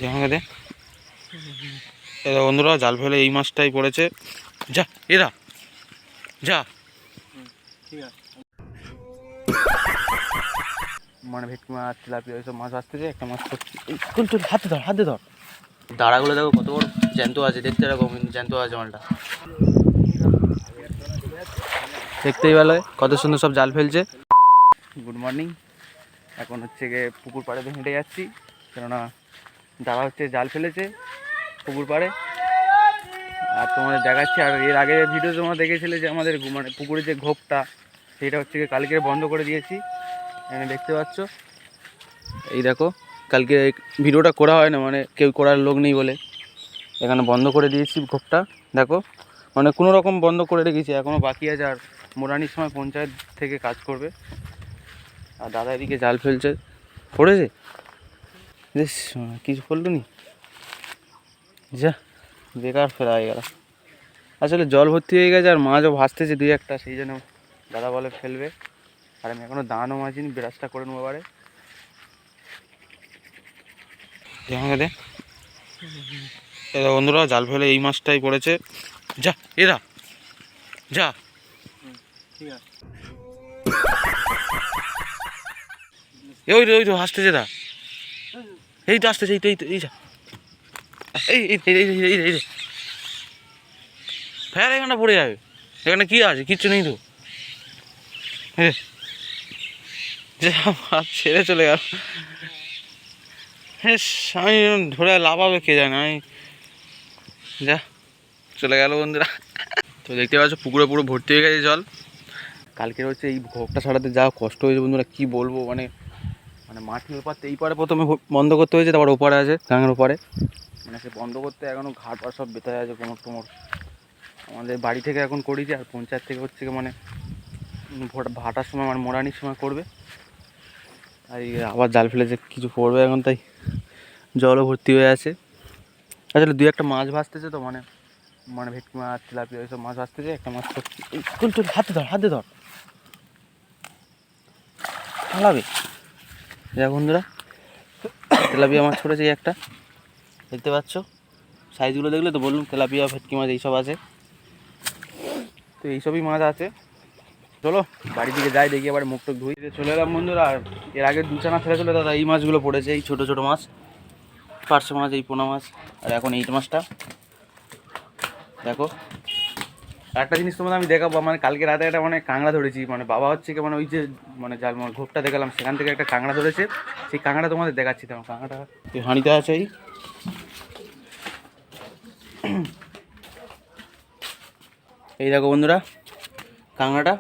আমাকে দে। এরা বন্ধুরা জাল ফেলে এই মাছটাই পড়েছে। যা এরা যা মানে ভেটকি মাছ তেলাপিয়া ওইসব মাছ আসতেছে। একটা মাছ হাতে ধর দাঁড়াগুলো দেখো কত বড় জ্যান্ত আছে, দেখতে এরকম কিন্তু জ্যান্ত আছে মালটা। দেখতেই ভালো কত সুন্দর সব জাল ফেলছে। Good morning. এখন হচ্ছে গিয়ে পুকুর পাড়ে হেঁটে যাচ্ছি, কেননা দাদা হচ্ছে জাল ফেলেছে পুকুর পাড়ে। আর তোমাদের দেখাচ্ছি। আর এর আগে ভিডিও তোমরা দেখেছিলে যে আমাদের মানে পুকুরের যে ঘোপটা, সেটা হচ্ছে গিয়ে কালকে বন্ধ করে দিয়েছি। এখানে দেখতে পাচ্ছ, এই দেখো কালকে ভিডিওটা করা হয় না, মানে কেউ করার লোক নেই বলে এখানে বন্ধ করে দিয়েছি ঘোপটা। দেখো মানে কোনো রকম বন্ধ করে রেখেছি, এখনও বাকি আছে। আর মোরানির সময় পঞ্চায়েত থেকে কাজ করবে। আর দাদা এদিকে জাল ফেলছে, পড়েছে বেশ কিছু করলো নি, যা বেকার ফেলা হয়ে গেল। আসলে জল ভর্তি হয়ে গেছে আর মাছও ভাসতেছে দুই একটা, সেই জন্য দাদা বলে ফেলবে। আর আমি এখনও দানও মাঝিনি, ব্রাশটা করে নেবো এবারে। আমাকে দে। এরা বন্ধুরা জাল ফেলে এই মাছটাই পড়েছে। যা এরা যা ঠিক আছে। ওই তো হাসতেছে দা, এই তো আসতেছে, এই তো এই যা এই ফের এখানটা পড়ে যাবে। এখানে কি আছে? কিচ্ছু নেই তো। ছেড়ে চলে গেল। হ্যাঁ আমি ধরে লাফাবে কে জানে, আমি যা চলে গেল বন্ধুরা। তো দেখতে পাচ্ছ পুকুরে পুরো ভর্তি হয়ে গেছে জল। কালকের হচ্ছে এই ঘোপটা ছাড়াতে যা কষ্ট হয়েছে বন্ধুরা, কি বলবো। মানে মানে মাটির ওপারতে এই পারে প্রথমে বন্ধ করতে হয়েছে, তারপর ওপারে আছে গাঙের ওপারে। মানে সে বন্ধ করতে এখনও ঘাট আর সব বেতায় আছে, কোমর টোমর। আমাদের বাড়ি থেকে এখন করেছি, আর পঞ্চায়েত থেকে হচ্ছে মানে ভাটার সময় মানে মোরানির সময় করবে। আর আবার জাল ফেলে যে কিছু পড়বে এখন, তাই জলও ভর্তি হয়ে আছে। আসলে দুই একটা মাছ ভাসতেছে তো, মানে মানে ভেটকি মাছ তেলাপিয়া ওইসব মাছ ভাসতেছে। একটা মাছ হাতে ধর পালাবে। দেখ বন্ধুরা তেলাপিয়া মাছ পড়েছে এই একটা, দেখতে পাচ্ছ। সাইজগুলো দেখলে তো বলুন, তেলাপিয়া ভেটকি মাছ এইসব আছে। তো এইসবই মাছ আছে। চলো বাড়ি দিকে যাই, দেখি আবার মুখ টুক ধুই। চলে এলাম বন্ধুরা। আর এর আগে দুচানা ফেলে চলে দাদা এই মাছগুলো পড়েছে, এই ছোটো ছোটো মাছ, পার্শে মাছ, এই পোনা মাছ। আর এখন এই মাছটা দেখো। একটা জিনিস তোমাদের আমি দেখাবো, মানে কালকে রাতে একটা মানে কাঁকড়া ধরেছি। মানে বাবা হচ্ছে কি মানে ওই যে মানে জাল মানে ঘোপটা দেখালাম, সেখান থেকে একটা কাঁকড়া ধরেছে। সেই কাঁকড়া তোমাদের দেখাচ্ছি। তখন কাঁকড়াটা এই হাঁড়িতে আছে। এই দেখো বন্ধুরা কাঁকড়াটা,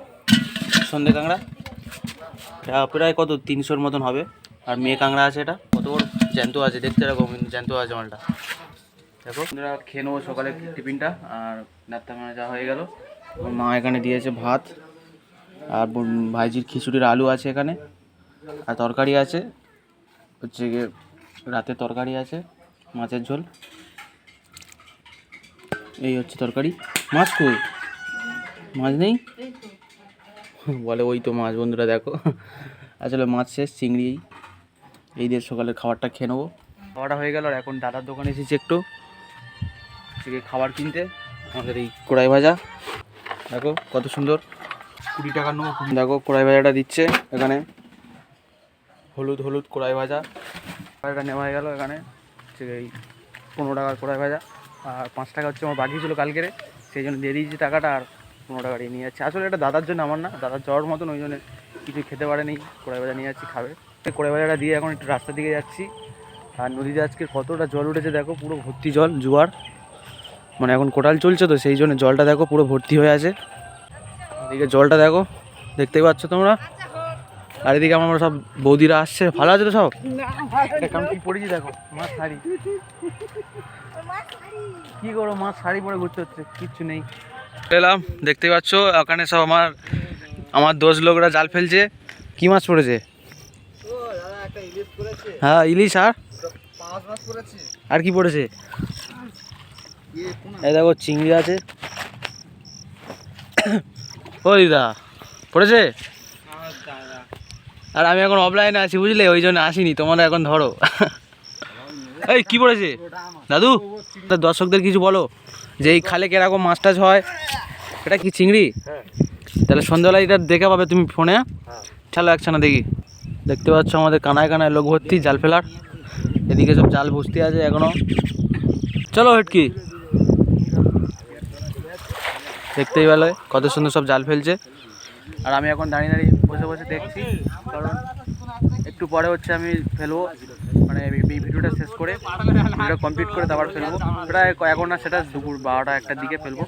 সন্ধে কাঁকড়া। প্রায় কত 300-র মতন হবে। আর মেয়ে কাঁকড়া আছে, এটা কত বড় জ্যান্ত আছে, দেখতে এরকম কিন্তু জ্যান্ত আছে মালটা। দেখো বন্ধুরা খেয়ে নেবো সকালে টিফিনটা। আর নাস্তা মানে যা হয়ে গেল। মা এখানে দিয়েছে ভাত, আর ভাইজির খিচুড়ির আলু আছে এখানে, আর তরকারি আছে হচ্ছে গিয়ে রাতে তরকারি আছে মাছের ঝোল। এই হচ্ছে তরকারি। মাছ কই? মাছ নেই বলে, ওই তো মাছ বন্ধুরা দেখো। আসলে মাছ শেষ, চিংড়ি। এই দিয়ে সকালের খাবারটা খেয়ে নেবো। খাওয়াটা হয়ে গেল। আর এখন দাদার দোকানে এসেছি একটু খাবার কিনতে। আমাদের এই কড়াই ভাজা দেখো কত সুন্দর, 20 টাকা নেবো। দেখো কড়াই ভাজাটা দিচ্ছে এখানে, হলুদ কড়াই ভাজা। কড়াইটা নেওয়া হয়ে গেল এখানে হচ্ছে এই 15 টাকার কড়াই ভাজা। আর 5 টাকা হচ্ছে আমার বাকি ছিল কালকের, সেই জন্য দিয়ে দিয়েছি টাকাটা। আর 15 টাকা নিয়ে যাচ্ছি। আসলে এটা দাদার জন্য, আমার না। দাদার জ্বর মতন, ওই জন্য কিছু খেতে পারেনি, কড়াই ভাজা নিয়ে যাচ্ছি, খাবে। কড়াই ভাজাটা দিয়ে এখন একটু রাস্তার দিকে যাচ্ছি। আর নদীতে আজকে কতটা জল উঠেছে দেখো, পুরো ভর্তি জল, জোয়ার। মানে এখন কোটাল চলছে তো, সেই জন্য জলটা দেখো পুরো ভর্তি হয়ে আছে। এদিকে জলটা দেখো, দেখতেই পাচ্ছ তোমরা। আর এদিকে আমার সব বৌদিরা আসছে। ভালো আছে তো সব? কেমন কি পড়েছি দেখো, মাছ শাড়ি। কি করো, মাছ শাড়ি পরে ঘুরতে হচ্ছে, কিচ্ছু নেই। এলাম দেখতেই পাচ্ছ ওখানে সব আমার দোষ লোকরা জাল ফেলছে। কি মাছ পড়েছে? হ্যাঁ ইলিশ। আর কি পড়েছে? এই দেখো চিংড়ি আছে। ও দিদা পড়েছে। আর আমি এখন অফলাইনে আছি বুঝলে, ওই জন্য আসিনি। তোমরা এখন ধরো। এই কি পড়েছে দাদু? দর্শকদের কিছু বলো যে এই খালে কিরকম মাছ টাছ হয়। এটা কি চিংড়ি? তাহলে সন্ধ্যাবেলা এটা দেখে পাবে তুমি ফোনে। চলো একসাথে দেখি। দেখতে পাচ্ছ আমাদের কানায় কানায় লোক ভর্তি জাল ফেলার। এদিকে সব জাল বসতে আছে এখনো। চলো হেটকি, দেখতেই পেলে কত সুন্দর সব জাল ফেলছে। আর আমি এখন দাঁড়িয়ে দাঁড়িয়ে বসে বসে দেখছি, কারণ একটু পরে হচ্ছে আমি ফেলবো, মানে এই ভিডিওটা শেষ করে ভিডিওটা কমপ্লিট করে তারপর ফেলবো। প্রায় এখন না, সেটা দুপুর 12টা 1টার দিকে ফেলবো।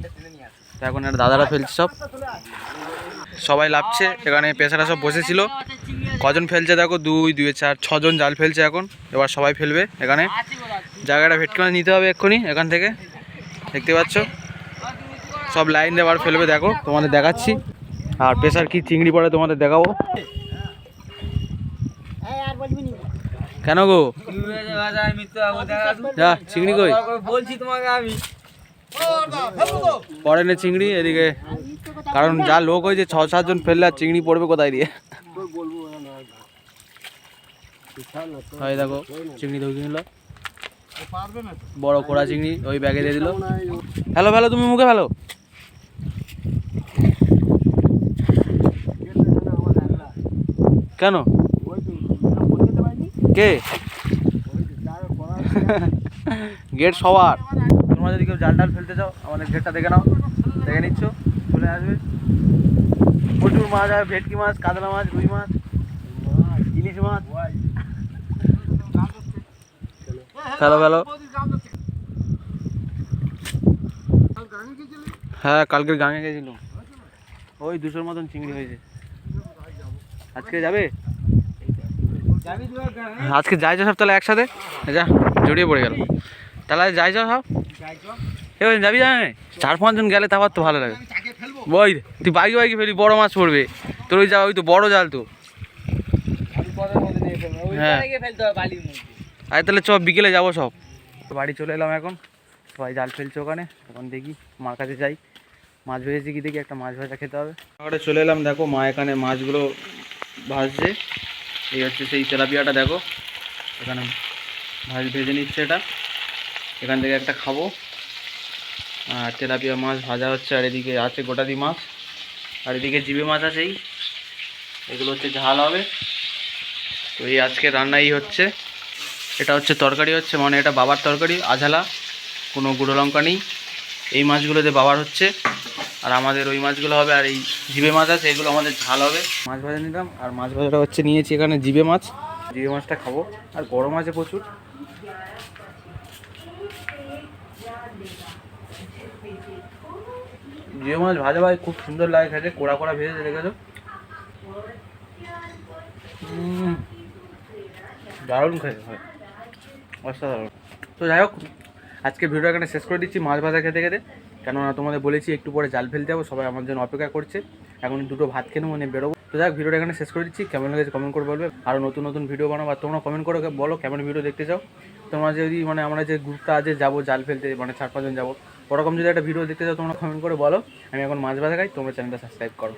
তো এখন একটা দাদারা ফেলছে, সবাই লাভছে এখানে। পেশারা সব বসেছিল। কজন ফেলছে দেখো, 2 2 4 6 জন জাল ফেলছে এখন। এবার সবাই ফেলবে এখানে। জায়গাটা ভেটকি মাছ নিতে হবে এক্ষুনি এখান থেকে। দেখতে পাচ্ছ সব লাইন দিয়ে আবার ফেলবে, দেখো তোমাদের দেখাচ্ছি। আর পেশার কি চিংড়ি পড়ে তোমাদের দেখাবো। কেন গো, যা চিংড়ি কই? বলছি তোমাকে আমি পড়ে না চিংড়ি এদিকে, কারণ যা লোক হয়েছে 6-7 জন ফেললে আর চিংড়ি পড়বে কোথায় দিয়ে। হয় দেখো চিংড়ি ধরে নিল, বড় কোড়া চিংড়ি ওই ব্যাগে দিয়ে দিল। হ্যালো হ্যালো, তুমি মুখে ফেলো। কেন কে গেট সবার? তোমরা যদি কেউ জাল টাল ফেলতে চাও আমাদের গেটটা দেখে নাও, দেখে নিচ্ছ, চলে আসবে। প্রচুর মাছ আর ভেটকি মাছ, কাতলা মাছ, রুই মাছ, ইলিশ মাছ। ফেলো ফেলো। হ্যাঁ কালকের গাঙে গেছিলাম, ওই 200-র মতন চিংড়ি হয়েছে। আজকে যাবে? আজকে যাই সব তাহলে একসাথে, যা জড়িয়ে পড়ে গেল। তাহলে যাই সব এবার যাবি, জানে 4-5 জন গেলে তারপর তো ভালো লাগে। বই তুই বাইকে বাইকে ফেলি, বড় মাছ পড়বে তোর। ওই যা, ওই তো বড় জাল তো। হ্যাঁ আরে তাহলে চ, বিকেলে যাবো সব। তো বাড়ি চলে এলাম এখন, সবাই জাল ফেলছে ওখানে। এখন দেখি মার কাছে যাই, মাছ ভেজেছি কি দেখি, একটা মাছ ভাজা খেতে হবে। ওখানে চলে এলাম, দেখো মা এখানে মাছগুলো ভাজছে। এই হচ্ছে সেই তেলাপিয়াটা, দেখো এখানে ভেজে নিচ্ছে এটা। এখান থেকে একটা খাবো। আর তেলাপিয়া মাছ ভাজা হচ্ছে, আর এদিকে আছে গোটাদি মাছ, আর এদিকে জিবে মাছ আছেই। এগুলো হচ্ছে ঝাল হবে। তো এই আজকে রান্নাই হচ্ছে। এটা হচ্ছে তরকারি হচ্ছে, মানে এটা বাবার তরকারি, আঝালা, কোনো গুঁড়ো লঙ্কা নেই। এই মাছগুলোতে বাবার হচ্ছে, আর আমাদের ওই মাছগুলো হবে। আর এই জিবে মাছ আছে, এগুলো আমাদের ঝাল হবে। মাছ ভাজা নিলাম, আর মাছ ভাজাটা হচ্ছে নিয়েছি এখানে জিবে মাছ। জিবে মাছটা খাবো, আর গরম আছে প্রচুর। জিবে মাছ ভাজা ভাই খুব সুন্দর লাগে খেতে, কোড়া কোড়া ভেজেছে দেখেছো, দারুণ খেতে হয়, অসাধারণ। তো যাই হোক, আজকে ভিডিও এখানে শেষ করে দিচ্ছি মাছ ভাজা খেতে খেতে। কেননা তোমাদের বলেছি একটু পরে জাল ফেলতে যাবো, সবাই আমার জন্য অপেক্ষা করছে। এখন দুটো ভাত খেয়ে মানে বেরোবো। তো যাই হোক, ভিডিওটা এখানে শেষ করে দিচ্ছি। কেমন লেগেছে কমেন্ট করে বলবে। আরও নতুন নতুন ভিডিও বানাবো, আর তোমরা কমেন্ট করে বলো কেমন ভিডিও দেখতে চাও। তোমরা যদি মানে আমরা যে গ্রুপটা আছে যাবো জাল ফেলতে, মানে 4-5 জন যাবো, ওরকম যদি একটা ভিডিও দেখতে চাও তোমরা কমেন্ট করে বলো। আমি এখন মাছ ভাজা খাই, তোমরা চ্যানেলটা সাবস্ক্রাইব করো।